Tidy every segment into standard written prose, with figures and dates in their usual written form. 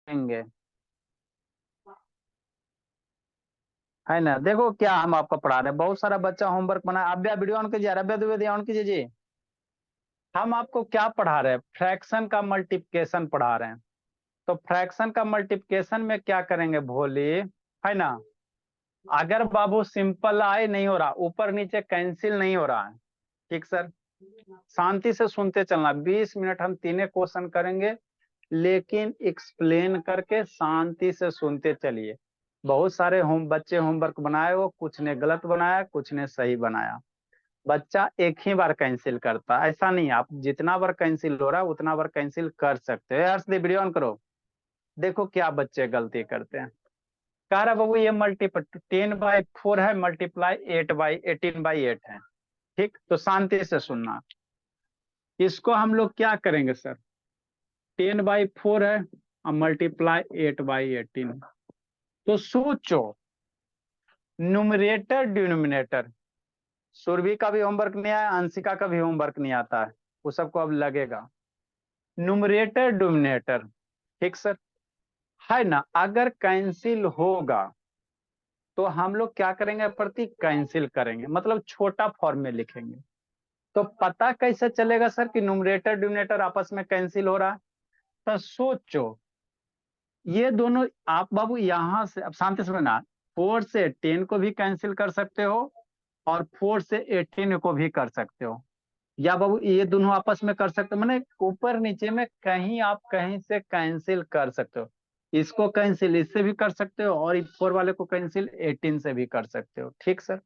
करेंगे, है ना। देखो क्या हम आपको पढ़ा रहे हैं, बहुत सारा बच्चा होमवर्क बना। अभ्या वीडियो ऑन कीजिए, अभ्या द्विवेदी ऑन कीजिए जी। हम आपको क्या पढ़ा रहे हैं, फ्रैक्शन का मल्टीप्लिकेशन पढ़ा रहे हैं। तो फ्रैक्शन का मल्टीप्लिकेशन में क्या करेंगे भोले, है ना। अगर बाबू सिंपल आए नहीं हो रहा, ऊपर नीचे कैंसिल नहीं हो रहा है, ठीक सर। शांति से सुनते चलना, 20 मिनट हम तीनों क्वेश्चन करेंगे, लेकिन एक्सप्लेन करके शांति से सुनते चलिए। बहुत सारे बच्चे होमवर्क बनाए, वो कुछ ने गलत बनाया, कुछ ने सही बनाया। बच्चा एक ही बार कैंसिल करता, ऐसा नहीं। आप जितना बार कैंसिल हो रहा है उतना बार कैंसिल कर सकते हो। यार वीडियो ऑन करो। देखो क्या बच्चे गलती करते हैं। कह रहा बाबू ये मल्टीपल 10/4 है, मल्टीप्लाई 18/8 है। ठीक, तो शांति से सुनना। इसको हम लोग क्या करेंगे सर, 10/4 है और मल्टीप्लाई 8/18। तो सोचो, न्यूमरेटर डिनोमिनेटर। सुरभि का भी होमवर्क नहीं आया, अंशिका का भी होमवर्क नहीं आता है, वो सबको अब लगेगा। न्यूमरेटर डिनोमिनेटर, ठीक सर, है ना। अगर कैंसिल होगा तो हम लोग क्या करेंगे, प्रति कैंसिल करेंगे, मतलब छोटा फॉर्म में लिखेंगे। तो पता कैसे चलेगा सर कि न्यूमरेटर डिनोमिनेटर आपस में कैंसिल हो रहा है। तो सोचो, ये दोनों आप बाबू यहां से, अब शांति से सुनना, 4 से 10 को भी कैंसिल कर सकते हो और 4 से 18 को भी कर सकते हो, या बाबू ये दोनों आपस में कर सकते हो, मैंने ऊपर नीचे में कहीं आप कहीं से कैंसिल कर सकते हो। इसको कैंसिल इससे भी कर सकते हो और 4 वाले को कैंसिल 18 से भी कर सकते हो, ठीक सर।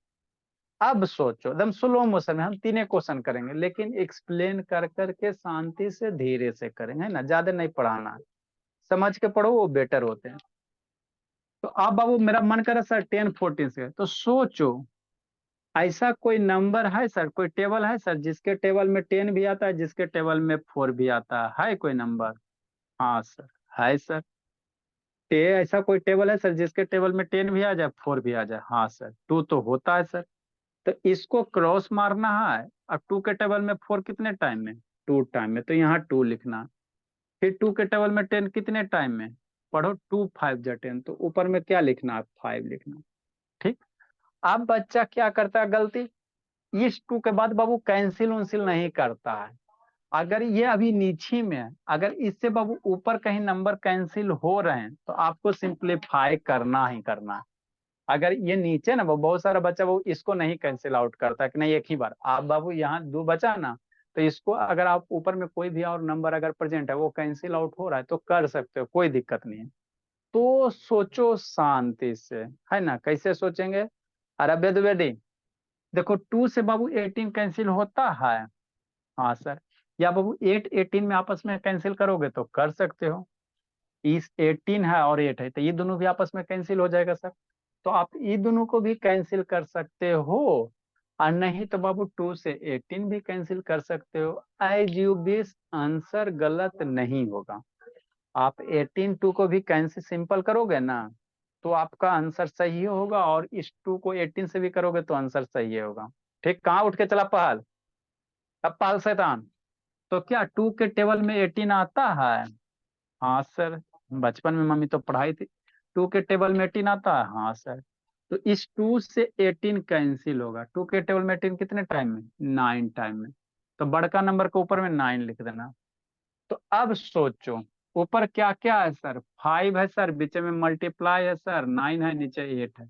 अब सोचो, एकदम स्लो मोशन में हम तीनों क्वेश्चन करेंगे, लेकिन एक्सप्लेन कर करके शांति से धीरे से करेंगे, है ना, ज्यादा नहीं पढ़ाना है। समझ के पढ़ो, वो बेटर होते हैं। तो अब बाबू मेरा मन करे सर 10-14 से, तो सोचो ऐसा कोई नंबर है सर, कोई टेबल है सर जिसके टेबल में 10 भी आता है, जिसके टेबल में 4 भी आता है कोई नंबर। हाँ सर, है सर। ऐसा कोई टेबल है सर जिसके टेबल में 10 भी आ जाए, 4 भी आ जाए। हाँ सर, 2 तो होता है सर। तो इसको क्रॉस मारना है। अब 2 के टेबल में 4 कितने टाइम में, 2 टाइम में, तो यहाँ 2 लिखना। फिर 2 के टेबल में 10 कितने टाइम में, पढ़ो, 2 5 जा 10, तो ऊपर में क्या लिखना है, 5 लिखना। ठीक। अब बच्चा क्या करता है गलती, इस 2 के बाद बाबू कैंसिल उंसिल नहीं करता है। अगर ये अभी नीचे में है, अगर इससे बाबू ऊपर कहीं नंबर कैंसिल हो रहे हैं, तो आपको सिंप्लीफाई करना ही करना है। अगर ये नीचे ना, वो बहुत सारा बच्चा वो इसको नहीं कैंसिल आउट करता कि नहीं एक ही बार। आप बाबू यहाँ 2 बचा ना, तो इसको अगर आप ऊपर में कोई भी और नंबर अगर प्रेजेंट है वो कैंसिल आउट हो रहा है तो कर सकते हो, कोई दिक्कत नहीं है। तो सोचो शांति से, है ना, कैसे सोचेंगे। अरब द्विवेदी, देखो 2 से बाबू 18 कैंसिल होता है। हाँ सर। या बाबू 8 18 में आपस में कैंसिल करोगे तो कर सकते हो। इस 18 है और 8 है, तो ये दोनों भी आपस में कैंसिल हो जाएगा सर। तो आप ये दोनों को भी कैंसिल कर सकते हो, और नहीं तो बाबू 2 से 18 भी कैंसिल कर सकते हो। एज यू विश, आंसर गलत नहीं होगा। आप 18 2 को भी कैंसिल सिंपल करोगे ना, तो आपका आंसर सही होगा, और इस 2 को 18 से भी करोगे तो आंसर सही होगा। ठीक, कहाँ उठ के चला पहल, अब पहल शैतान। तो क्या 2 के टेबल में 18 आता है। हाँ सर, बचपन में मम्मी तो पढ़ाई थी। 2 के टेबल में 18 आता है, हाँ सर। तो इस 2 से 18 कैंसिल होगा। 2 के टेबल में 18 कितने टाइम में, 9 टाइम में। तो बड़का नंबर के ऊपर में 9 लिख देना। तो अब सोचो, ऊपर क्या क्या है सर, 5 है सर, बीच में मल्टीप्लाई है सर, 9 है, नीचे 8 है।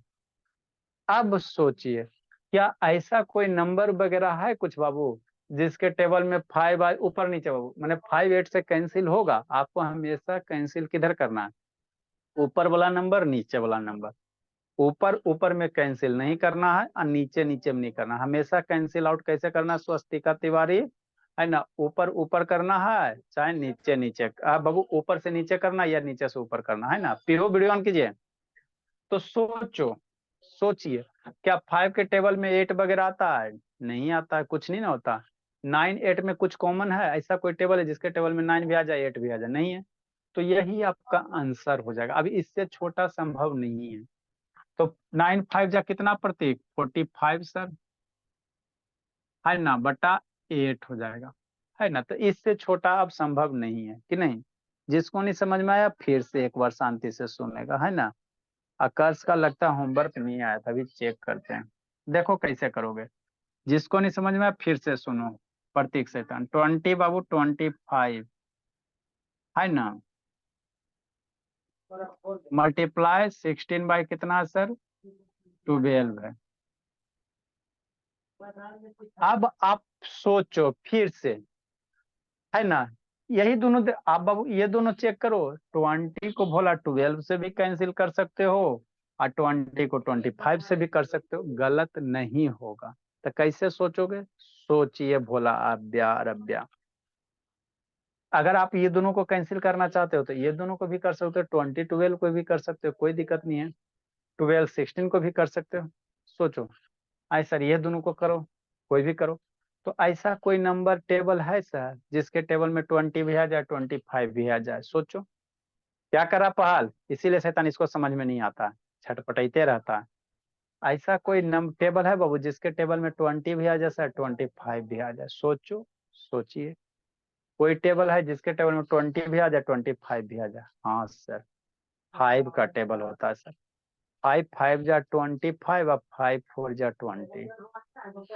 अब सोचिए, क्या ऐसा कोई नंबर वगैरह है कुछ बाबू जिसके टेबल में 5 आए ऊपर नीचे, बाबू मैंने 5 8 से कैंसिल होगा। आपको हमेशा कैंसिल किधर करना है, ऊपर वाला नंबर नीचे वाला नंबर। ऊपर ऊपर में कैंसिल नहीं करना है और नीचे नीचे में नहीं करना। हमेशा कैंसिल आउट कैसे करना है, स्वस्तिका तिवारी, है ना, ऊपर ऊपर करना है चाहे नीचे नीचे। बाबू ऊपर से नीचे करना या नीचे से ऊपर करना, है ना। पीहो वीडियो ऑन कीजिए। तो सोचो, सोचिए, क्या 5 के टेबल में 8 वगैरह आता है, नहीं आता है, कुछ नहीं ना होता। 9 8 में कुछ कॉमन है, ऐसा कोई टेबल है जिसके टेबल में 9 भी आ जाए 8 भी आ जाए, नहीं है। तो यही आपका आंसर हो जाएगा, अभी इससे छोटा संभव नहीं है। तो 9 5 जा कितना प्रतीक, 45 सर, है ना, बटा 8 हो जाएगा, है ना। तो इससे छोटा अब संभव नहीं है कि नहीं। जिसको नहीं समझ में आया फिर से एक बार शांति से सुनेगा, है ना। आकाश का लगता है होमवर्क नहीं आया था, अभी चेक करते हैं। देखो कैसे करोगे। जिसको नहीं समझ में आया फिर से सुनो। प्रतीक शैतान 20 बाबू 25, है ना। मल्टीप्लाई 16 बाई कितना है सर, 12 है। अब आप सोचो फिर से, है ना। यही दोनों आप बाबू ये दोनों चेक करो। 20 को भोला 12 से भी कैंसिल कर सकते हो, और 20 को 25 से भी कर सकते हो, गलत नहीं होगा। तो कैसे सोचोगे, सोचिए भोला आब्या रब्या। अगर आप ये दोनों को कैंसिल करना चाहते हो तो ये दोनों को भी कर सकते हो, 20 12 को भी कर सकते हो, कोई दिक्कत नहीं है। 12 16 को भी कर सकते हो। सोचो। आई सर ये दोनों को करो, कोई भी करो। तो ऐसा कोई नंबर टेबल है सर जिसके टेबल में 20 भी आ जाए 25 भी आ जाए, सोचो। क्या करा पहाल, इसीलिए शैतान इसको समझ में नहीं आता, छटपटाते रहता है। ऐसा कोई नंबर टेबल है बाबू जिसके टेबल में 20 भी आ जाए सर 25 भी आ जाए, सोचो। सोचिए। कोई टेबल है जिसके टेबल में 20 भी आ जाए 25 भी आ जाए। हाँ सर, 5 का टेबल होता है सर। 5 5 जा 25 और 5 4 जा 20,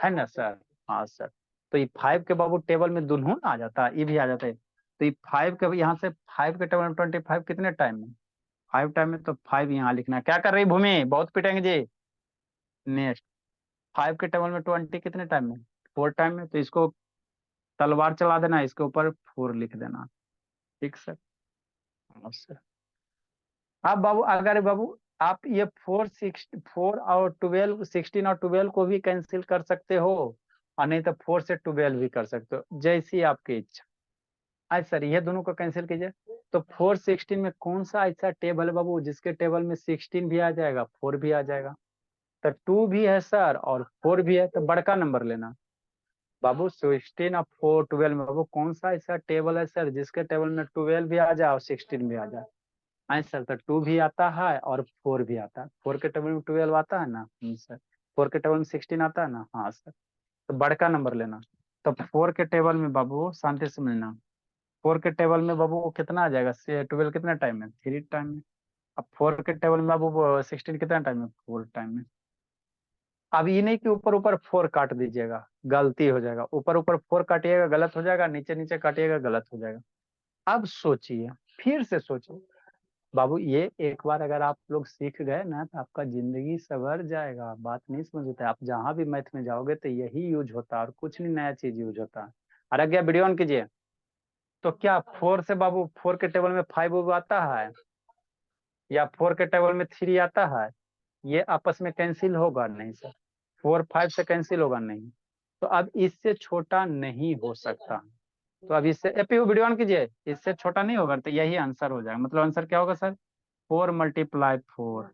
है ना सर। हाँ सर। तो ये 5 के बाबू टेबल में दुल्हन आ जाता है, ये भी आ जाता है। तो ये 5 के यहाँ से 5 के टेबल में 25 कितने टाइम में, 5 टाइम में, तो 5 यहाँ लिखना है। क्या कर रही भूमि, बहुत पिटेंगे जी। नेक्स्ट, 5 के टेबल में 20 कितने टाइम में, 4 टाइम में, तो इसको तलवार चला देना, इसके ऊपर 4 लिख देना। ठीक सर। हाँ सर। अब बाबू अगर बाबू आप ये 4 और 12 16 और 12 को भी कैंसिल कर सकते हो, और नहीं तो 4 से 12 भी कर सकते हो, जैसी आपकी इच्छा। आज सर ये दोनों को कैंसिल कीजिए। तो 4 16 में कौन सा ऐसा टेबल है बाबू जिसके टेबल में 16 भी आ जाएगा 4 भी आ जाएगा। तो 2 भी है सर और 4 भी है, तो बड़का नंबर लेना बाबू। 16 और 4 12 में बाबू कौन सा ऐसा टेबल है सर जिसके टेबल में 12 भी आ जाए और 16 भी आ जाए। हाँ सर, तो 2 भी आता है और 4 भी आता है। 4 के टेबल में 12 आता है ना सर, 4 के टेबल में 16 आता है ना। हाँ सर। तो बड़का नंबर लेना। तो 4 के टेबल में बाबू शांति से मिलना। 4 के टेबल में बाबू वो कितना आ जाएगा, 12 कितना टाइम में, 3 टाइम में। अब 4 के टेबल में बाबू 16 कितना टाइम में, 4 टाइम में। अब ये नहीं कि ऊपर ऊपर 4 काट दीजिएगा, गलती हो जाएगा। ऊपर ऊपर 4 काटिएगा गलत हो जाएगा, नीचे नीचे काटिएगा गलत हो जाएगा। अब सोचिए, फिर से सोचिए बाबू। ये एक बार अगर आप लोग सीख गए ना तो आपका जिंदगी सवर जाएगा। बात नहीं समझते, आप जहां भी मैथ में जाओगे तो यही यूज होता है और कुछ नहीं नया चीज यूज होता है। अरे क्या वीडियो ऑन कीजिए। तो क्या 4 से बाबू 4 के टेबल में 5 आता है, या 4 के टेबल में 3 आता है, ये आपस में कैंसिल होगा नहीं सर। 4 5 से कैंसिल होगा नहीं। तो अब इससे छोटा नहीं हो सकता। तो अब इससे एपीयू वीडियो ऑन कीजिए, इससे छोटा नहीं होगा, तो यही आंसर हो जाएगा। मतलब आंसर क्या होगा सर, 4 × 4।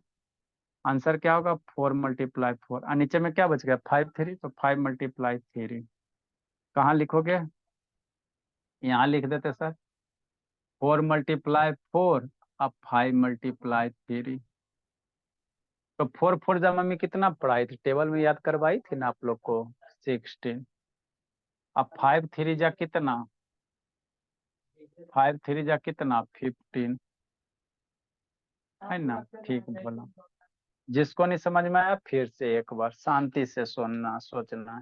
आंसर क्या होगा, 4 × 4। और नीचे में क्या बच गया, 5 3, तो 5 × 3। कहाँ लिखोगे, यहाँ लिख देते सर। 4 × 4 अब 5 × 3। तो 4 4 जमा में कितना पढ़ाई थी, टेबल में याद करवाई थी ना आप लोग को, 16। अब 5 3 जा कितना, 5 3 जा कितना, 15, है ना। ठीक बोला। जिसको नहीं समझ में आया फिर से एक बार शांति से सुनना सोचना है।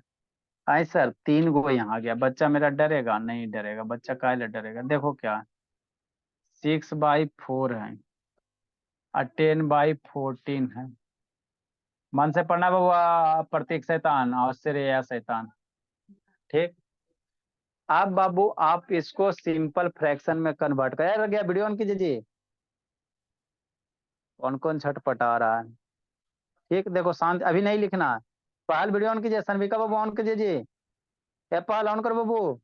आई सर 3 गो यहाँ आ गया, बच्चा मेरा डरेगा नहीं, डरेगा बच्चा, काहे डरेगा। देखो क्या, 6/4 है और 10/14 है। मन से पढ़ना बाबू, प्रतीक शैतान और श्रेया शैतान। ठीक। अब बाबू आप इसको सिंपल फ्रैक्शन में कन्वर्ट कर गया। वीडियो ऑन कीजिए जी। कौन कौन छटपटा रहा है। ठीक, देखो शांत, अभी नहीं लिखना। पहल वीडियो ऑन कीजिए, सनविका बाबू ऑन कीजिए जी। पहल ऑन करो बाबू।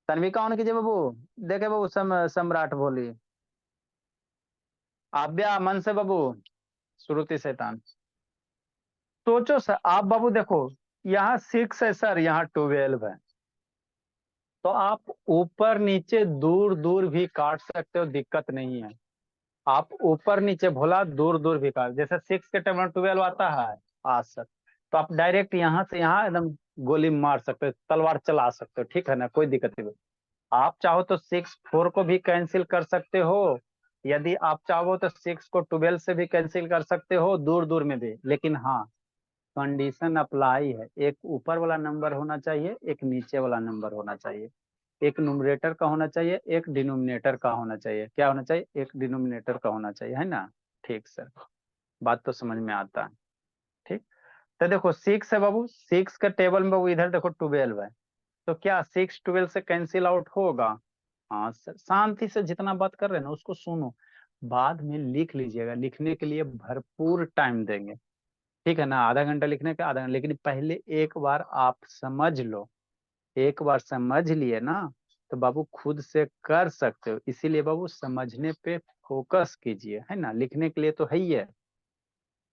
तन्विका ऑन कीजिए बाबू। देखे बाबू सम्राट बोली। आव्या मन से बाबू। श्रुति शैतान। सोचो सर आप बाबू, देखो यहाँ 6 है सर, यहाँ 12 है। तो आप ऊपर नीचे दूर दूर भी काट सकते हो, दिक्कत नहीं है। आप ऊपर नीचे भोला दूर दूर भी काट, जैसे 6 के टेबल में 12 आता है। सर तो आप डायरेक्ट यहाँ से यहाँ एकदम गोली मार सकते हो, तलवार चला सकते हो, ठीक है ना, कोई दिक्कत नहीं। आप चाहो तो 6 4 को भी कैंसिल कर सकते हो, यदि आप चाहो तो 6 को 12 से भी कैंसिल कर सकते हो, दूर दूर में भी। लेकिन हाँ, कंडीशन अप्लाई है, एक ऊपर वाला नंबर होना चाहिए, एक नीचे वाला नंबर होना चाहिए, एक न्यूमरेटर का होना चाहिए, एक डिनोमिनेटर का होना चाहिए। क्या होना चाहिए? एक डिनोमिनेटर का होना चाहिए, है ना। ठीक सर, बात तो समझ में आता है। ठीक, तो देखो 6 है बाबू, 6 के टेबल में बाबू इधर देखो 12 है, तो क्या 6 12 से कैंसिल आउट होगा? हाँ सर, शांति से जितना बात कर रहे हैं ना उसको सुनो, बाद में लिख लीजिएगा, लिखने के लिए भरपूर टाइम देंगे, ठीक है ना। आधा घंटा लिखने का, आधा घंटा, लेकिन पहले एक बार आप समझ लो। एक बार समझ लिए ना तो बाबू खुद से कर सकते हो, इसीलिए बाबू समझने पे फोकस कीजिए, है ना। लिखने के लिए तो है ही है।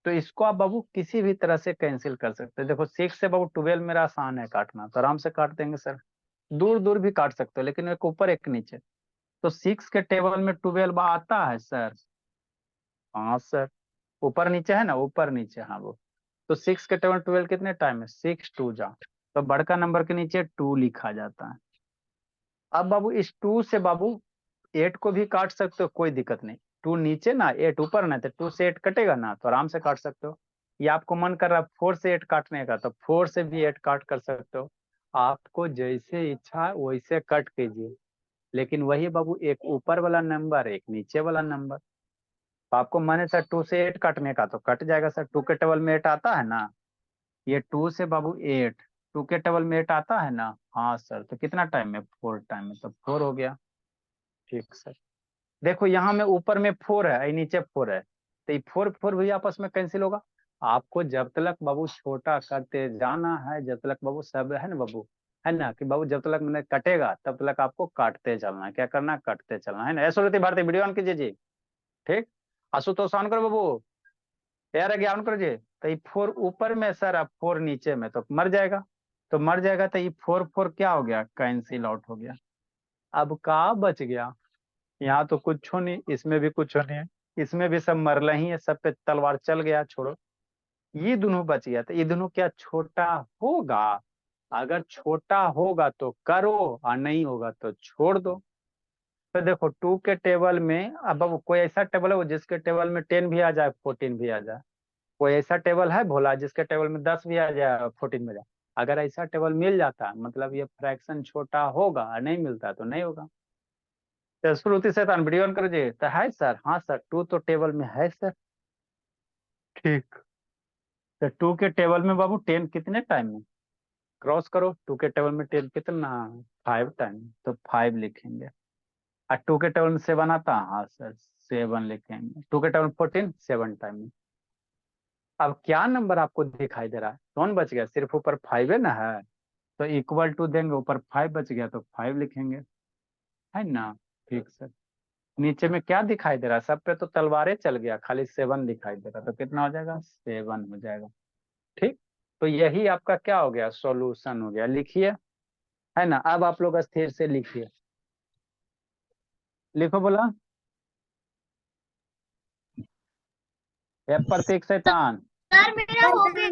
तो इसको आप बाबू किसी भी तरह से कैंसिल कर सकते हैं। देखो 6 से बाबू 12 मेरा आसान है काटना, तो आराम से काट देंगे सर। दूर दूर भी काट सकते हो, लेकिन एक ऊपर एक नीचे। तो 6 के टेबल में 12 आता है सर। हाँ सर, ऊपर नीचे है ना, ऊपर नीचे, हाँ वो। तो 6 के टेबल 12 कितने टाइम है? 6 2 जा, तो बड़का नंबर के नीचे 2 लिखा जाता है। अब बाबू इस 2 से बाबू 8 को भी काट सकते हो, कोई दिक्कत नहीं। 2 नीचे ना, 8 ऊपर ना, तो 2 से 8 कटेगा ना, तो आराम से काट सकते हो। या आपको मन कर रहा है 4 से 8 काटने का, तो 4 से भी 8 काट कर सकते हो। आपको जैसे इच्छा वैसे कट कीजिए, लेकिन वही बाबू एक ऊपर वाला नंबर, एक नीचे वाला नंबर। तो आपको मन है सर 2 से 8 काटने का, तो कट जाएगा सर। 2 के टेबल में 8 आता है ना, ये 2 से बाबू 8, 2 के टेबल में 8 आता है ना। हाँ सर, तो कितना टाइम में? 4 टाइम में, तो 4 हो गया। ठीक सर, देखो यहाँ में ऊपर में 4 है, नीचे 4 है, तो ये 4 4 भी आपस में कैंसिल होगा। आपको जब तक बाबू छोटा करते जाना है, जब तक बाबू सब है ना बाबू, है ना, कि बाबू जब तक मैंने कटेगा तब तक आपको काटते चलना है। क्या करना है? काटते चलना है ना। ऐसा होती भारतीय, वीडियो ऑन कीजिए जी। ठीक, आशुतोष ऑन करो बाबू, यार आगे ऑन करो जी। तो ये 4 ऊपर में सर, अब 4 नीचे में, तो मर जाएगा। तो मर जाएगा, तो ये 4 4 क्या हो गया? कैंसिल आउट हो गया। अब का बच गया? यहाँ तो कुछ नहीं, इसमें भी कुछ नहीं है, इसमें भी सब मरला ही है, सब पे तलवार चल गया, छोड़ो। ये दोनों बच गया, तो ये दोनों क्या छोटा होगा? अगर छोटा होगा तो करो, और नहीं होगा तो छोड़ दो। तो देखो 2 के टेबल में, अब कोई ऐसा टेबल है वो जिसके टेबल में 10 भी आ जाए, 14 भी आ जाए? कोई ऐसा टेबल है भोला जिसके टेबल में 10 भी आ जाए, 14 में जाए? अगर ऐसा टेबल मिल जाता मतलब ये फ्रैक्शन छोटा होगा, और नहीं मिलता तो नहीं होगा। तो श्रुति से वीडियो ऑन कर जी। तो है सर, हाँ सर 2 तो टेबल में है सर। ठीक, तो 2 के टेबल में बाबू 10 कितने टाइम में? क्रॉस करो, 2 के टेबल में 10 कितना? 5 टाइम, तो 5 लिखेंगे। और 2 के टेबल में 7 आता, हाँ सर 7 लिखेंगे। 2 के टेबल में 14, 7 टाइम में। अब क्या नंबर आपको दिखाई दे रहा है? कौन बच गया? सिर्फ ऊपर 5 है ना, है। तो इक्वल टू देंगे, ऊपर 5 बच गया तो 5 लिखेंगे, है ना। ठीक सर, नीचे में क्या दिखाई दे रहा है? सब पे तो तलवारें चल गया, खाली 7 दिखाई दे रहा, तो कितना हो जाएगा? 7 हो जाएगा। ठीक, तो यही आपका क्या हो गया? सॉल्यूशन हो गया। लिखिए, है ना। अब आप लोग स्थिर से लिखिए, लिखो बोला। ए प्रतीक शैतान, सर मेरा हो गया।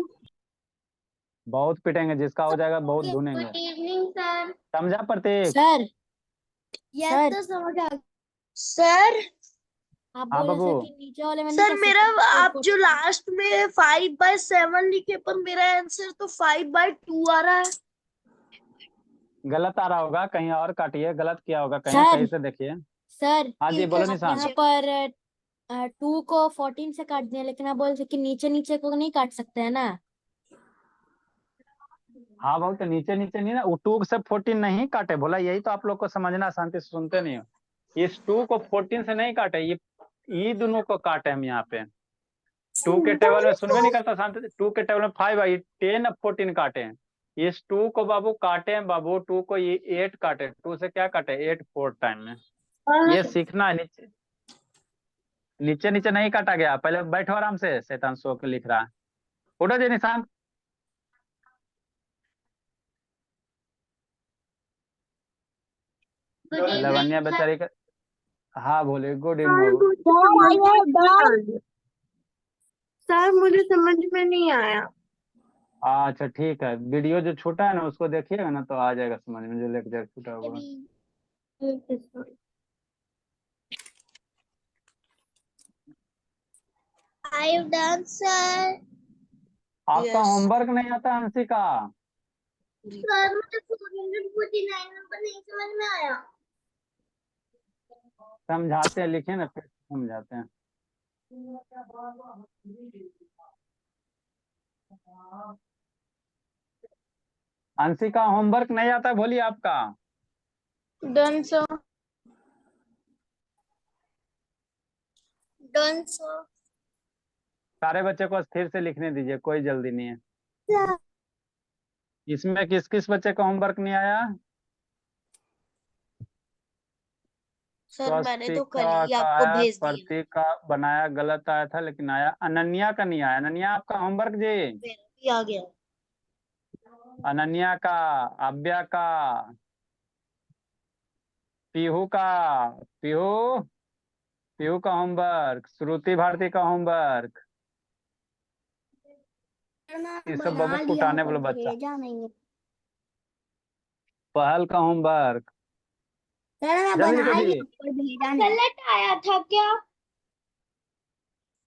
बहुत पिटेंगे, जिसका हो जाएगा बहुत गुड धुनेंगे। Evening sir. समझा Prateek? Sir yes sir sir समझ आ सर। आप हाँ बोले सर बाबू, कि नीचे वाले में नहीं सर कर मेरा सकते आप जो लास्ट में 5/7 लिखे, पर मेरा आंसर तो 5/2 आ रहा है। गलत आ रहा होगा, कहीं और काटिए, गलत किया होगा कहीं, सर सही से देखिए। सर हाँ जी ठीक है बोलो सर। निशान। यहाँ पर 2 को 14 से काट दिया, लेकिन आप बोल सकते कि नीचे नीचे को नहीं काट सकते है ना। हाँ बहुत, तो नीचे नीचे नहीं ना, 2 से 14 नहीं काटे, बोला यही तो आप लोग को समझना, शांति से सुनते नहीं हो। इस 2 को 14 से नहीं काटे, ये दोनों को काटे हम यहाँ पे। 2 के टेबल में सुनवे नहीं करता शांति से, 2 के टेबल में 5 है, 10 अब 14 काटे हैं। इस 2 को बाबू काटे हैं बाबू, 2 को ये 8 काटे, 2 से क्या काटे? 8 4 टाइम में। ये सीखना है। नीचे नीचे नीचे नहीं काटा गया, पहले बैठो आराम से, शैतान सो के लिख रहा है। उठो जी निशांत। गुड लवन्या इवनिंग बेचारी का, हाँ बोले गुड इवनिंन बाबू। सर। सर मुझे समझ में नहीं आया। अच्छा ठीक है, वीडियो जो छोटा है ना उसको देखिएगा ना, तो आ जाएगा समझ में, जो लेक्चर छूटा होगा। I've done, sir. आपका Yes. होमवर्क नहीं आता अंशिका? सर मुझे 449 नंबर नहीं समझ में आया। समझाते हैं, लिखे ना फिर समझाते हैं। अंशिका होमवर्क नहीं आता बोलिए आपका? Done sir. Done sir. सारे बच्चे को स्थिर से लिखने दीजिए, कोई जल्दी नहीं है। इसमें किस किस बच्चे का होमवर्क नहीं आया? सर मैंने तो कल स्वस्तिका ही का आपको आया, भेज दिया। प्रतीक का बनाया गलत आया था लेकिन आया। अनन्या का नहीं आया। अनन्या आपका होमवर्क जी? मेरा भी आ गया। अनन्या का, अव्या का, पीहू का, पीहू पीहू का होमवर्क, श्रुति भारती का होमवर्क, ये सब बबू कुटाने वाला बच्चा। पहल का होमवर्क जल्दी लिखो जी। गलत आया था क्या?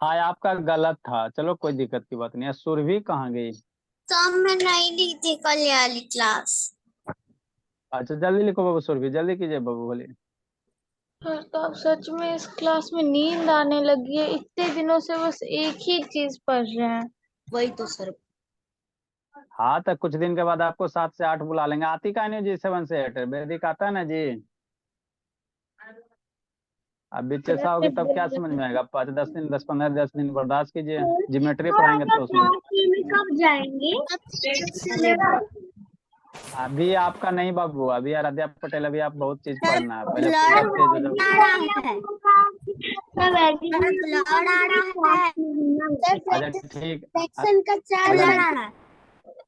हाँ आपका गलत था, चलो कोई दिक्कत की बात नहीं है। सुरभि कहाँ गई? सर मैं नहीं ली थी कल वाली क्लास। अच्छा जल्दी लिखो बाबू, सुरभि जल्दी कीजिए बाबू, बोलिए। सर तो अब सच में इस क्लास में नींद आने लगी है। इतने दिनों से बस एक ही चीज पढ़ रहे हैं। वही तो सर। हाँ तो कुछ दिन के बाद आपको 7 से 8 बुला लेंगे। आती का नहीं जी 7 से 8 वैदिक आता है ना जी। अब बीच ऐसा होगी तब क्या समझ में आएगा? 5-10 दिन, 10-15 बर्दाश्त कीजिए, ज्योमेट्री पढ़ाएंगे तो उसमें। कब जाएंगे? अभी आपका नहीं बाबू, अभी आराध्या पटेल, अभी आप बहुत चीज पढ़ना है, पहले पूरा तेज हो जाओ। अच्छा ठीक। सेक्शन का 4 अल्लाह लड़ा नहीं।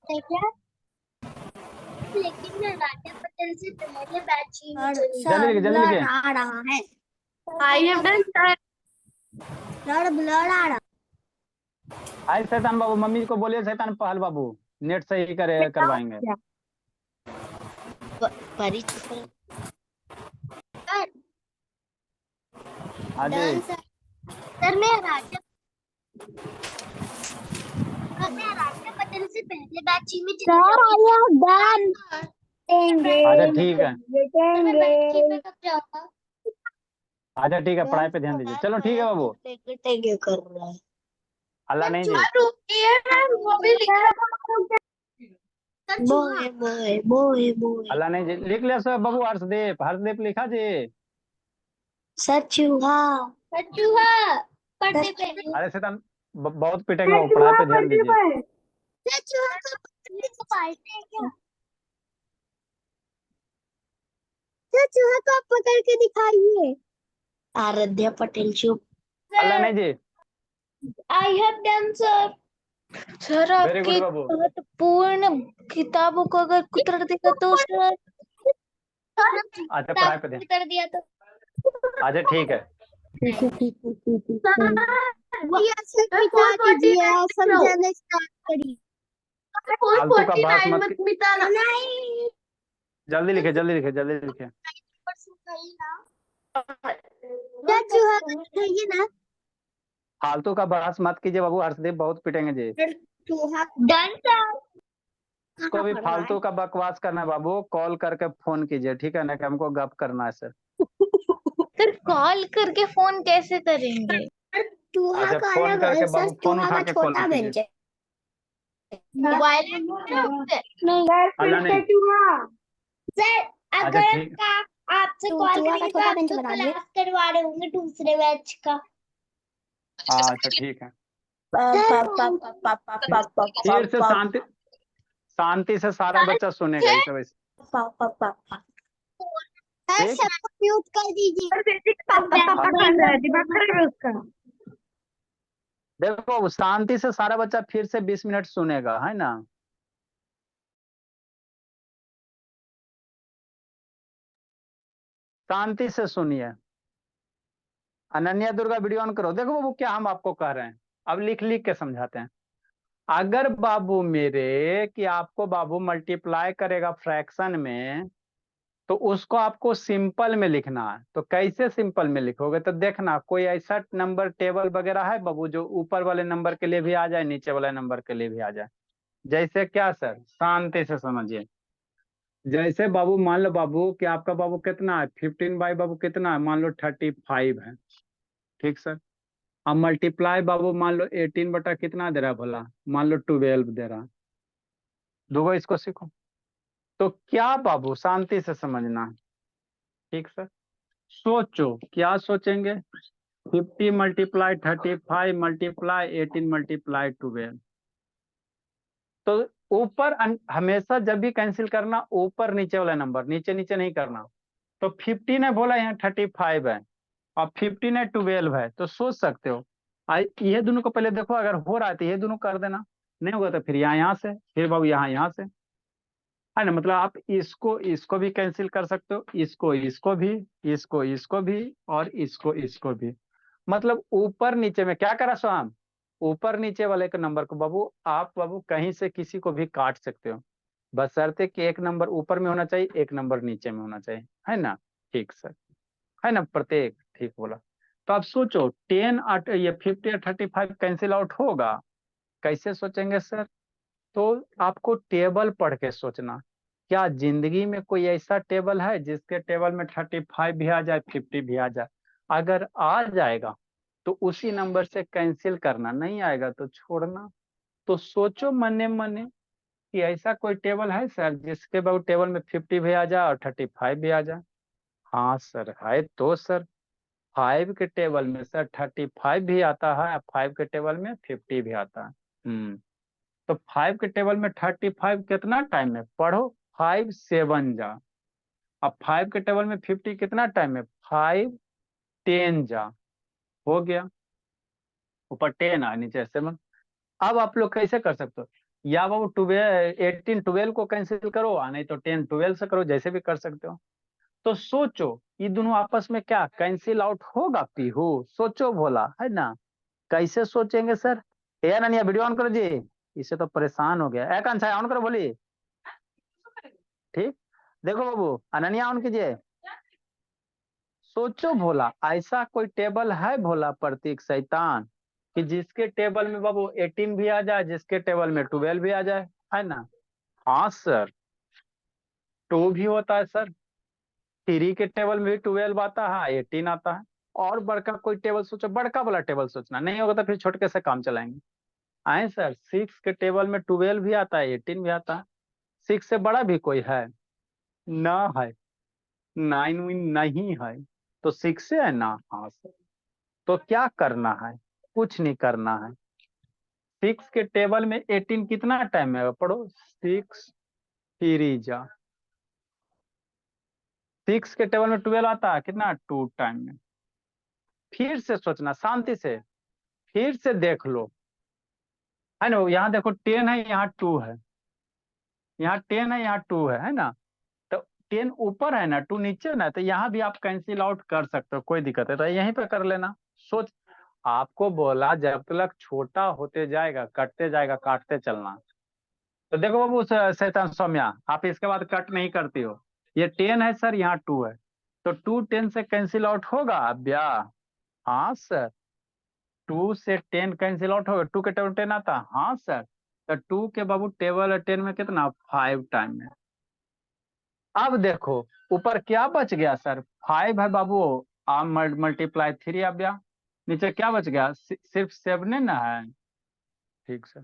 है क्या? लेकिन मैं राजा पटेल से पहले बैच ही में चली जल्दी लिखिए, जल्दी लिखिए। आ रहा है। I have done sir. Blood आ रहा। आए शैतान बाबू, मम्मी को बोलिए शैतान पहल बाबू नेट सही करे करवाएंगे। हाँ जी। सर मैं राजा पटेल से पहले बैच ही में चली अच्छा ठीक है, जाऊंगी। अच्छा ठीक है, पढ़ाई पे ध्यान दीजिए। चलो ठीक है बाबू। कर रहा है। अल्लाह नहीं जी। बोए बोए बोए बोए। अल्लाह नहीं जी, लिख लिया सब बाबू। हर्षदेव, हर्षदेव लिखा जी? सचूहा सचूहा पर्दे पे। अरे शैतान बहुत पिटेंगे बाबू, पढ़ाई पे ध्यान दीजिए। सचूहा को पालते हैं क्या? सचूहा को पकड़ के दिखाइए। आराध्या पटेल चुप। अल्लाह नहीं जी। I have done sir. Sir very आपके गुड बाबू। महत्वपूर्ण किताबों को अगर कुतर देगा तो सर। अच्छा पढ़ाई पे ध्यान। कर दिया तो। अच्छा ठीक है। समझाने स्टार्ट करिए। फालतू का बहस मत बिताना नहीं। जल्दी लिखे, जल्दी लिखे, जल्दी लिखे। चूहा को दिखाइए ना। फालतू का बहस मत कीजिए बाबू, हर्षदेव बहुत पिटेंगे जी। चूहा डन सर। इसको भी फालतू का बकवास करना है बाबू, कॉल करके फोन कीजिए, ठीक है ना, कि हमको गप करना है सर। सर कॉल करके फोन कैसे करेंगे? चूहा अच्छा का फोन अलग करके सर, बाबू, फोन चूहा उठा का के कॉल छोटा कीजिए। बेंच है। मोबाइल अल्लाह नहीं। सर अच्छा अगर ठीक। आपसे कॉल करेंगे तो आप तो क्लास करवा रहे होंगे दूसरे बैच का। हाँ अच्छा ठीक है। फिर से शांति, शांति से सारा बच्चा सुनेगा इस वजह से। सर सबको म्यूट कर दीजिए। देखो शांति से सारा बच्चा फिर से 20 मिनट सुनेगा, है ना। शांति से सुनिए। अनन्या दुर्गा वीडियो ऑन करो। देखो बाबू क्या हम आपको कह रहे हैं, अब लिख लिख के समझाते हैं। अगर बाबू मेरे कि आपको बाबू मल्टीप्लाई करेगा फ्रैक्शन में, तो उसको आपको सिंपल में लिखना है। तो कैसे सिंपल में लिखोगे, तो देखना कोई ऐसा नंबर टेबल वगैरह है बाबू जो ऊपर वाले नंबर के लिए भी आ जाए, नीचे वाले नंबर के लिए भी आ जाए। जैसे क्या सर, शांति से समझिए। जैसे बाबू मान लो बाबू कि आपका बाबू कितना है, 15 बाई बाबू कितना है, मान लो 35 है। ठीक सर। अब मल्टीप्लाई बाबू मान लो 18 बटा कितना दे रहा है भला, मान लो 12 दे रहा है। दोगो इसको सीखो। तो क्या बाबू शांति से समझना। ठीक सर। सोचो क्या सोचेंगे, 50 × 35 × 18 × 12। तो ऊपर हमेशा जब भी कैंसिल करना ऊपर नीचे वाला नंबर, नीचे नीचे नहीं करना। तो 15 है बोला, यहाँ 35 है, और 15 है 12 है, तो सोच सकते हो। ये दोनों को पहले देखो, अगर हो रहा है तो ये दोनों कर देना, नहीं होगा तो फिर यहाँ से, फिर बाबू यहाँ से, है ना। मतलब आप इसको भी कैंसिल कर सकते हो, इसको भी, इसको भी, और इसको भी। मतलब ऊपर नीचे में क्या करा सो हम, ऊपर नीचे वाले के नंबर को बाबू आप बाबू कहीं से किसी को भी काट सकते हो, बशर्ते कि एक नंबर ऊपर में होना चाहिए, एक नंबर नीचे में होना चाहिए, है ना। ठीक सर, है ना, प्रत्येक। ठीक बोला। तो आप सोचो 10 ये 50 और 35 कैंसिल आउट होगा, कैसे सोचेंगे सर। तो आपको टेबल पढ़ के सोचना, क्या जिंदगी में कोई ऐसा टेबल है जिसके टेबल में 35 भी आ जाए, 50 भी आ जाए। अगर आ जाएगा तो उसी नंबर से कैंसिल करना, नहीं आएगा तो छोड़ना। तो सोचो मने मने कि ऐसा कोई टेबल है सर जिसके बाद टेबल में 50 भी आ जाए और 35 भी आ जाए। हाँ सर है। तो सर 5 के टेबल में सर 35 भी आता है, 5 के टेबल में 50 भी आता है। तो 5 के टेबल में 35 कितना टाइम में पढ़ो, 5 7 जा। अब 5 के टेबल में 50 कितना टाइम में, 5 10 जा। हो गया, ऊपर 10 आ नीचे 7। अब आप लोग कैसे कर सकते हो, या बाबू 12 18 12 को कैंसिल करो, नहीं तो 10 12 से करो, जैसे भी कर सकते हो। तो सोचो ये दोनों आपस में क्या कैंसिल आउट होगा पीहू, सोचो भोला, है ना। कैसे सोचेंगे sir. A Ananya video on करो जी, इसे तो परेशान हो गया। एक अंशा ऑन करो, बोलिए। ठीक, देखो बाबू अनन्या ऑन कीजिए। सोचो भोला, ऐसा कोई टेबल है भोला प्रतीक शैतान कि जिसके टेबल में बाबू 18 भी आ जाए, जिसके टेबल में 12 भी आ जाए, है ना। हाँ सर, 2 भी होता है सर, 3 के टेबल में भी 12 आता है, 18 आता है। और बड़का कोई टेबल सोचो, बड़का वाला टेबल सोचना, नहीं होगा तो फिर छोटके से काम चलाएंगे। आए सर, 6 के टेबल में 12 भी आता है, 18 भी आता है। 6 से बड़ा भी कोई है ना, है 9 विन नहीं है, तो 6 से है ना। हाँ सर। तो क्या करना है, कुछ नहीं करना है। 6 के टेबल में 18 कितना टाइम में पढ़ो, 6 3 जा। 6 के टेबल में 12 आता है कितना, 2 टाइम में। फिर से सोचना शांति से, फिर से देख लो, है ना। यहाँ देखो 10 है, यहाँ 2 है, यहाँ 10 है, यहाँ 2 है ना। तो 10 ऊपर है ना, 2 नीचे ना, तो यहाँ भी आप कैंसिल आउट कर सकते हो, कोई दिक्कत है तो यहीं पे कर लेना। सोच, आपको बोला जब तक छोटा होते जाएगा कटते जाएगा, काटते चलना। तो देखो बाबू शैतान सौम्या, आप इसके बाद कट नहीं करती हो। ये 10 है सर, यहाँ 2 है, तो 2 10 से कैंसिल आउट होगा ब्या। हाँ सर, 2 से 10 कैंसिल आउट होगा, 2 के टेबल 10 आता है। हाँ सर, तो 2 के बाबू टेबल 10 में कितना, 5 टाइम में। अब देखो ऊपर क्या बच गया सर, 5 है बाबू, आप मल्टीप्लाई 3 आ गया, नीचे क्या बच गया, सिर्फ 7 ना है। ठीक सर।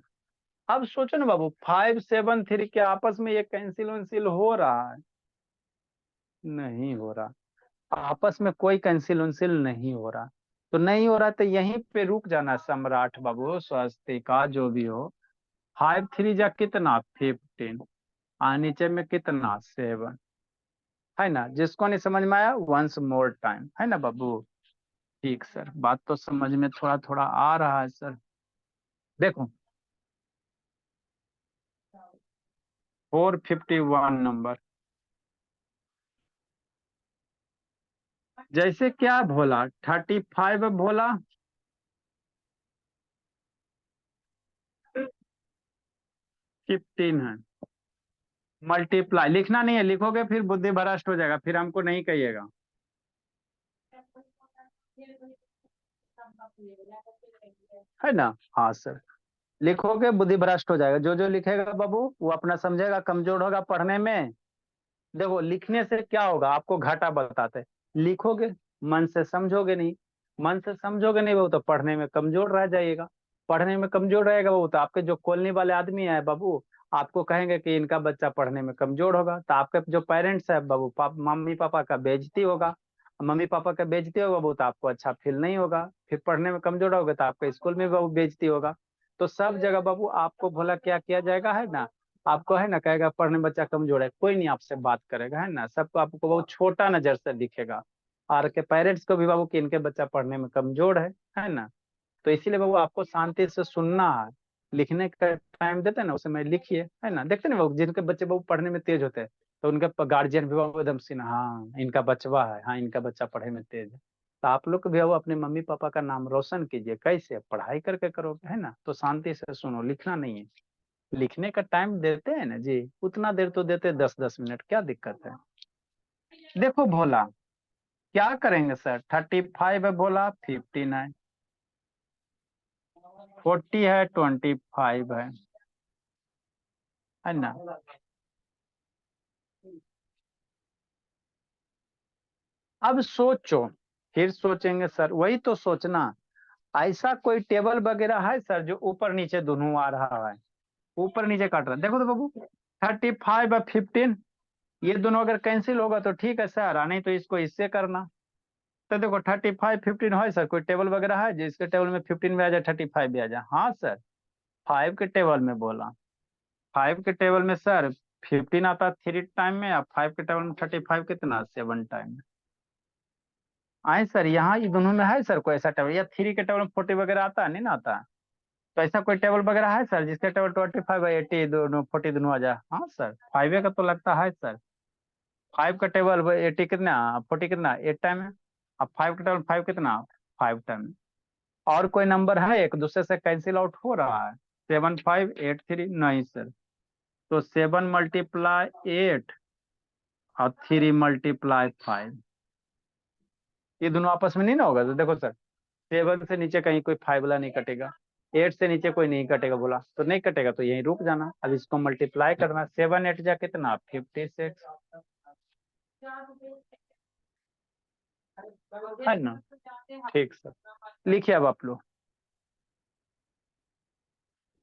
अब सोचो ना बाबू, 5 7 3 के आपस में ये कैंसिल वैंसिल हो रहा है, नहीं हो रहा। आपस में कोई कैंसिल वैंसिल नहीं हो रहा। तो नहीं हो रहा तो यहीं पे रुक जाना सम्राट बाबू, स्वस्तिका जो भी हो। 5 3 जा कितना, 15, और नीचे में कितना, 7, है ना। जिसको नहीं समझ में आया वंस मोर टाइम, है ना बाबू। ठीक सर, बात तो समझ में थोड़ा थोड़ा आ रहा है सर। देखो 451 नंबर, जैसे क्या भोला 35 भोला, 15 है, मल्टीप्लाई लिखना नहीं है, लिखोगे फिर बुद्धि भ्रष्ट हो जाएगा, फिर हमको नहीं कहिएगा। है ना? हाँ सर, लिखोगे बुद्धि भ्रष्ट हो जाएगा। जो जो लिखेगा बाबू वो अपना समझेगा, कमजोर होगा पढ़ने में। देखो लिखने से क्या होगा, आपको घाटा बताते, लिखोगे मन से समझोगे नहीं, मन से समझोगे नहीं बाबू तो पढ़ने में कमजोर रह जाइएगा। पढ़ने में कमजोर रहेगा बाबू तो आपके जो कॉलोनी वाले आदमी है बाबू, आपको कहेंगे कि इनका बच्चा पढ़ने में कमजोर होगा, तो आपके जो पेरेंट्स है बाबू, मम्मी पापा का बेइज्जती होगा। मम्मी पापा का बेइज्जती होगा बाबू तो आपको अच्छा फील नहीं होगा, फिर पढ़ने में कमजोर होगे तो आपके स्कूल में बाबू बेइज्जती होगा। तो सब जगह बाबू आपको भला क्या किया जाएगा, है ना, आपको है ना कहेगा पढ़ने में बच्चा कमजोर है, कोई नहीं आपसे बात करेगा, है ना, सबको आपको बहुत छोटा नजर से दिखेगा। और के पेरेंट्स को भी बाबू कि इनके बच्चा पढ़ने में कमजोर है ना। तो इसीलिए बाबू आपको शांति से सुनना है, लिखने का टाइम देते हैं ना उस समय लिखिए, है ना। देखते हैं ना बाबू जिनके बच्चे बाबू पढ़ने में तेज होते हैं तो उनके गार्जियन भी बाबू एकदम सीना, हाँ इनका बचवा है, हाँ इनका बच्चा पढ़ने में तेज है। तो आप लोग भी बाबू अपने मम्मी पापा का नाम रोशन कीजिए, कैसे पढ़ाई करके करोगे, है ना। तो शांति से सुनो, लिखना नहीं है। लिखने का टाइम देते हैं ना जी, उतना देर तो देते 10-10 मिनट, क्या दिक्कत है। देखो भोला क्या करेंगे सर, 35 है भोला, 15 है, 40 है, 25 है ना। अब सोचो, फिर सोचेंगे सर, वही तो सोचना। ऐसा कोई टेबल वगैरह है सर जो ऊपर नीचे दोनों आ रहा है, ऊपर नीचे काट रहा है। देखो तो बाबू 35 और 15, ये दोनों अगर कैंसिल होगा तो ठीक है सर, नहीं तो इसको इससे करना। तो देखो 35-15 है सर, कोई टेबल वगैरह है जिसके टेबल में 15 भी आ जाए 35 भी आ जाए। हाँ सर, 5 के टेबल में बोला, 5 के टेबल में सर 15 आता है 3 टाइम में, और 5 के टेबल में 35 कितना 7 टाइम में। आए सर, यहाँ ये दोनों में है सर कोई ऐसा टेबल, या 3 के टेबल में 40 वगैरह आता है, नहीं ना आता है। तो ऐसा कोई टेबल वगैरह है सर जिसके टेबल 25-80 दोनों 40 दोनों आ जाए। हाँ सर, 5 का तो लगता है सर। 5 का टेबल 80 कितना, 40 कितना 8 टाइम है। अब 5 का टेबल 5 कितना 5 टाइम। और कोई नंबर है एक दूसरे से कैंसिल आउट हो रहा है, 7583, नहीं सर। तो 7 × 8 और 3 × 5, ये दोनों आपस में नहीं ना होगा। तो देखो सर 7 से नीचे कहीं कोई 5 वाला नहीं कटेगा, 8 से नीचे कोई नहीं कटेगा, बोला तो नहीं कटेगा तो यहीं रुक जाना। अब इसको मल्टीप्लाई करना, 7 8 जा कितना 56, है ना। ठीक सर, लिखिए अब आप लोग।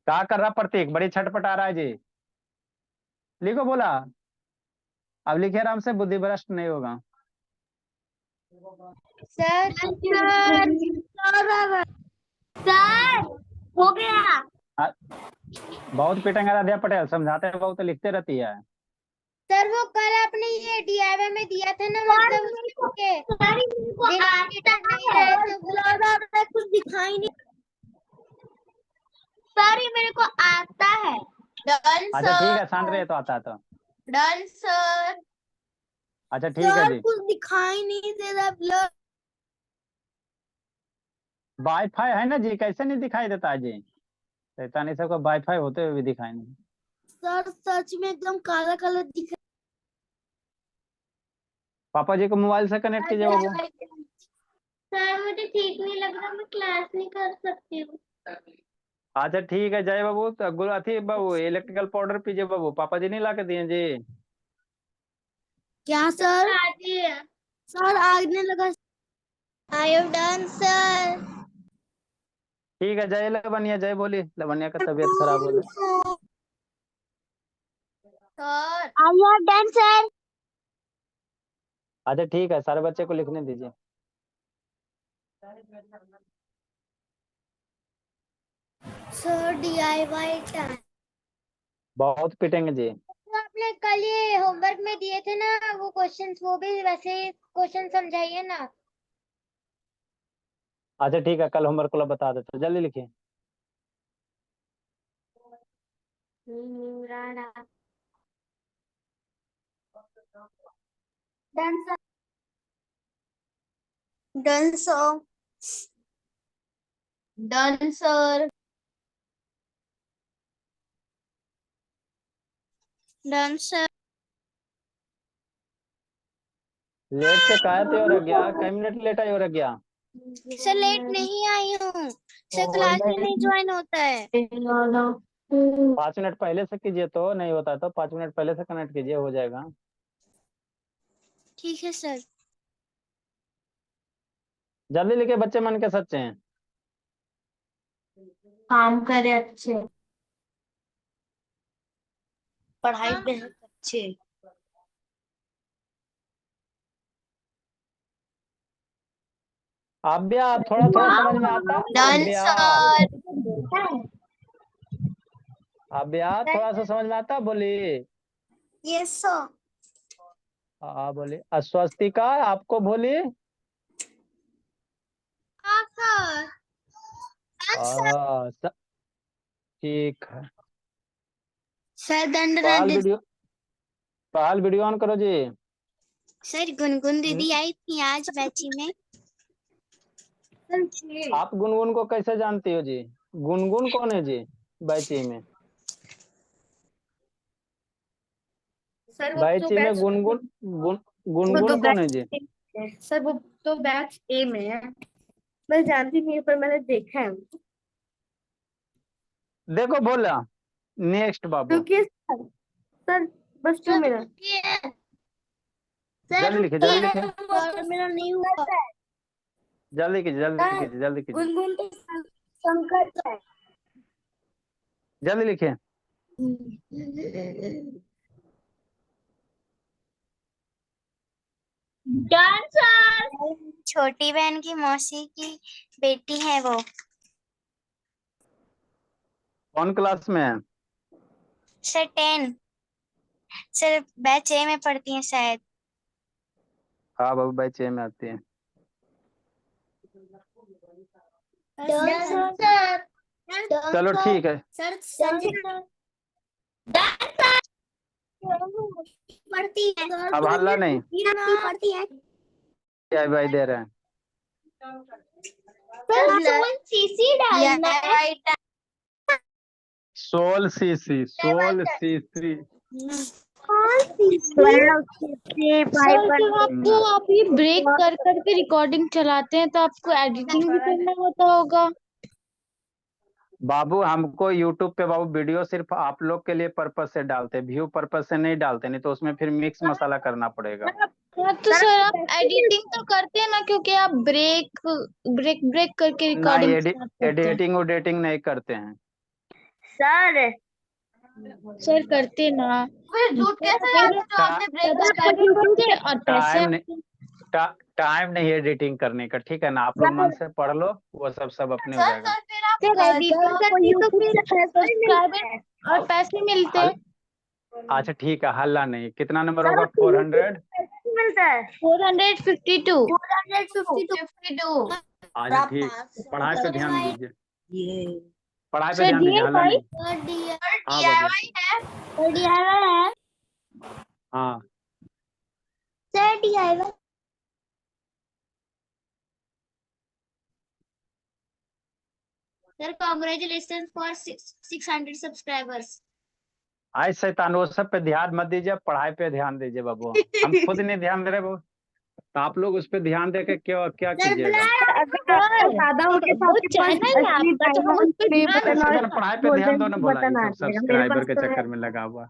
क्या कर रहा प्रतीक, बड़ी छटपट आ रहा है जी, लिखो बोला। अब लिखिए आराम से, बुद्धि भ्रष्ट नहीं होगा। सर सर हो गया। बहुत पिटेंगे राधिया पटेल, समझाते हैं बहुत, लिखते रहती है। सर वो कल आपने ये डीआईवाई में दिया था ना, मतलब उसके डिनोमिनेटर नहीं रहे तो वो कुछ दिखाई नहीं। सर ये मेरे को आता है। डन अच्छा ठीक है, सर, शांत रहे तो आता है तो। Done sir. अच्छा ठीक है जी। कुछ दिखाई नहीं दे रहा ब्लर। वाईफाई है ना जी, कैसे नहीं दिखाई देता है जी, शैतानी सबको वाईफाई होते हुए भी दिखाई नहीं। सर सच में एकदम काला काला दिख पापा जी को मोबाइल से कनेक्ट कीजिए बाबू। रहा है। सर मुझे ठीक नहीं लग रहा, मैं क्लास नहीं कर सकती हूँ। अच्छा ठीक है, जय बाबू, तो अथी बाबू इलेक्ट्रिकल पाउडर पीजिए बाबू, पापा जी नहीं ला के दिए जी। क्या सर? सर आगने लगा। आई हैव डन सर। ठीक है, जय लवनिया, जय बोली, लवनिया का तबीयत खराब हो रहा है। Sir I have done sir. अच्छा ठीक है, सारे बच्चे को लिखने दीजिए। Sir DIY time. बहुत पिटेंगे जी। तो आपने कल ये होमवर्क में दिए थे ना वो क्वेश्चंस, वो भी वैसे क्वेश्चन समझाइए ना। अच्छा ठीक है, कल होमवर्क को बता देते, जल्दी लिखिए। Done sir. Done sir. Done sir. Done sir. Late से काहे थे और गया, कई मिनट लेट आई और गया। सर लेट नहीं आई हूँ सर, क्लास में नहीं ज्वाइन होता है। 5 मिनट पहले से कीजिए, तो नहीं होता तो 5 मिनट पहले से कनेक्ट कीजिए, हो जाएगा। ठीक है सर। जल्दी लिखे बच्चे, मन के सच्चे हैं। काम करे अच्छे, पढ़ाई हाँ। पे है अच्छे। आभ्या थोड़ा थोड़ा समझ में आता। Done आभ्या, sir. आभ्या थोड़ा सा समझ में आता, बोली। Yes sir. हाँ बोली। अस्वस्तिका आपको बोली। हाँ सर। सर स- ठीक है। सर दंड पहाल वीडियो, पहाल वीडियो ऑन करो जी। सर गुनगुन दीदी आई थी आज बैची में। आप गुनगुन को कैसे जानती हो जी? गुनगुन कौन है जी बैची में? सर वो तो बैची में बैच, गुनगुन वो तो गुनगुन कौन है जी? सर वो तो बैच ए में है। मैं जानती नहीं हूँ, पर मैंने देखा है। देखो बोला। नेक्स्ट बाबू, रुकिए सर, बस 2 मिनट। जल्दी लिखे, जल्दी लिखे, मेरा नहीं हुआ। जल्दी कीजिए, जल्दी कीजिए, जल्दी कीजिए, गुनगुन तो संकट है। जल्दी लिखे। Done sir. छोटी बहन की मौसी की बेटी है वो। कौन क्लास में है? सर 10। सर बैच ए में पढ़ती हैं शायद। हाँ बाबू, बैची में आती है। Done sir. चलो ठीक है। सर संजना पढ़ती है। अब हल्ला नहीं, पढ़ती है। क्या भाई दे रहे हैं। सर सीसी डालना है। सोल सीसी, सोल सीसी। सर जब आपको आप ये ब्रेक कर करके रिकॉर्डिंग चलाते हैं तो आपको एडिटिंग भी करना होता होगा। बाबू हमको यूट्यूब पे बाबू वीडियो सिर्फ आप लोग के लिए पर्पज से डालते हैं, व्यू पर्पज से नहीं डालते, नहीं तो उसमें फिर मिक्स मसाला करना पड़ेगा। हाँ तो सर आप एडिटिंग तो करते हैं ना, क्योंकि आप ब्रेक ब्रेक ब्रेक करके ना रिकॉर्डिंग स्टार्ट करते हैं। एडिटिंग उडेटिंग नहीं करते हैं। सर करते ना, झूठ कैसे फिर जाते जो आपने ब्रेक सब्सक्राइबर बढ़ते और पैसे टाइम नहीं, टाइम नहीं एडिटिंग करने का, ठीक है ना? आप लोग मन से पढ़ लो, वो सब अपने हो जाएगा। फिर आप सर एडिटिंग करते तो फिर सब्सक्राइबर और पैसे मिलते हैं। अच्छा ठीक है, हल्ला नहीं। कितना नंबर होगा? 400। मिलता है 452। 452। अच्छा ठीक, तो पढ़ाई पे ध्यान दीजिए, ये। पढ़ाई पे सर ध्यान दीजिए, हल्ला DIY नहीं। हाँ बाबू, है। हाँ। Sir DIY। Sir congratulation for 600 subscribers. आज शैतान वो सब पे ध्यान मत दीजिए, पढ़ाई पे ध्यान दीजिए बाबू। हम खुद नहीं ध्यान दे रहे बाबू, तो आप लोग उस पे ध्यान दे के क्या क्या कीजिएगा। दादा के वो चैनल है आपका तो हम उस पर ध्यान एक दें। सेकंड पढ़ाई पे ध्यान दो ना, बोला ये सब सब्सक्राइबर के चक्कर में लगा हुआ।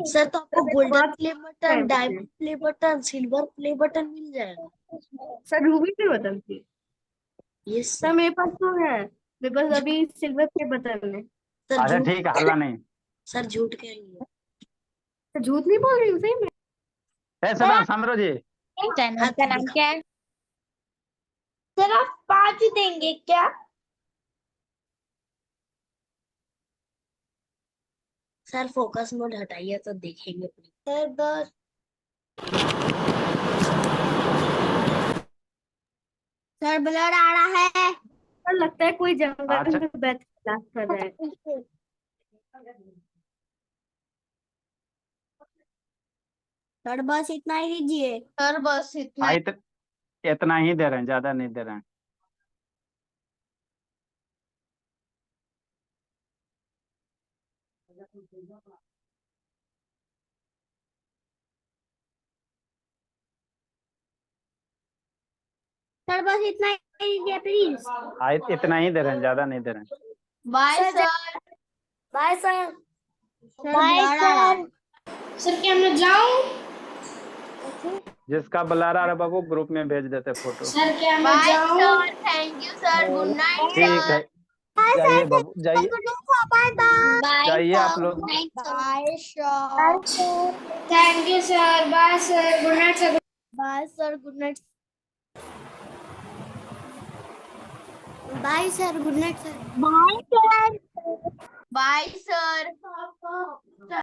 सर तो आपको golden play button, diamond play button, silver play button मिल जाएगा। सर रूबी प्ले बटन थी। यस सर, मेरे पास तो है, मेरे पास अभी सिल्वर प्ले बटन है। सर अच्छा झूठ, ठीक है, हल्ला नहीं। सर झूठ कह रही है। सर झूठ नहीं बोल रही हूँ सही में। ऐसे ना समझो जी। चैनल का नाम क्या है? सर आप 5 देंगे क्या? सर फोकस मोड हटाइए तो देखेंगे। सर बस। सर ब्लड आ रहा है। सर लगता है कोई जंगल अच्छा में बैठ क्लास कर रहा है। सर बस इतना ही दीजिए। सर बस इतना हाँ, इतना ही दे रहे हैं, ज्यादा नहीं दे रहे हैं। सर बस इतना ही दीजिए प्लीज। इतना ही दे रहे हैं, ज्यादा नहीं दे रहे हैं। Bye sir. Bye sir. Bye sir. Sir क्या मैं जाऊं? जिसका बुला रहा है बाबू ग्रुप में भेज देते फोटो। सर क्या मैं बाय जाऊं? Sir, thank you sir, good night ठीक सर। है, जाइए बाबू जाइए, बाय बाय। जाइए आप लोग। Bye sir. Thank you sir, bye sir, good night sir. Bye sir, good night. Bye sir, good night sir. Bye sir. Bye sir.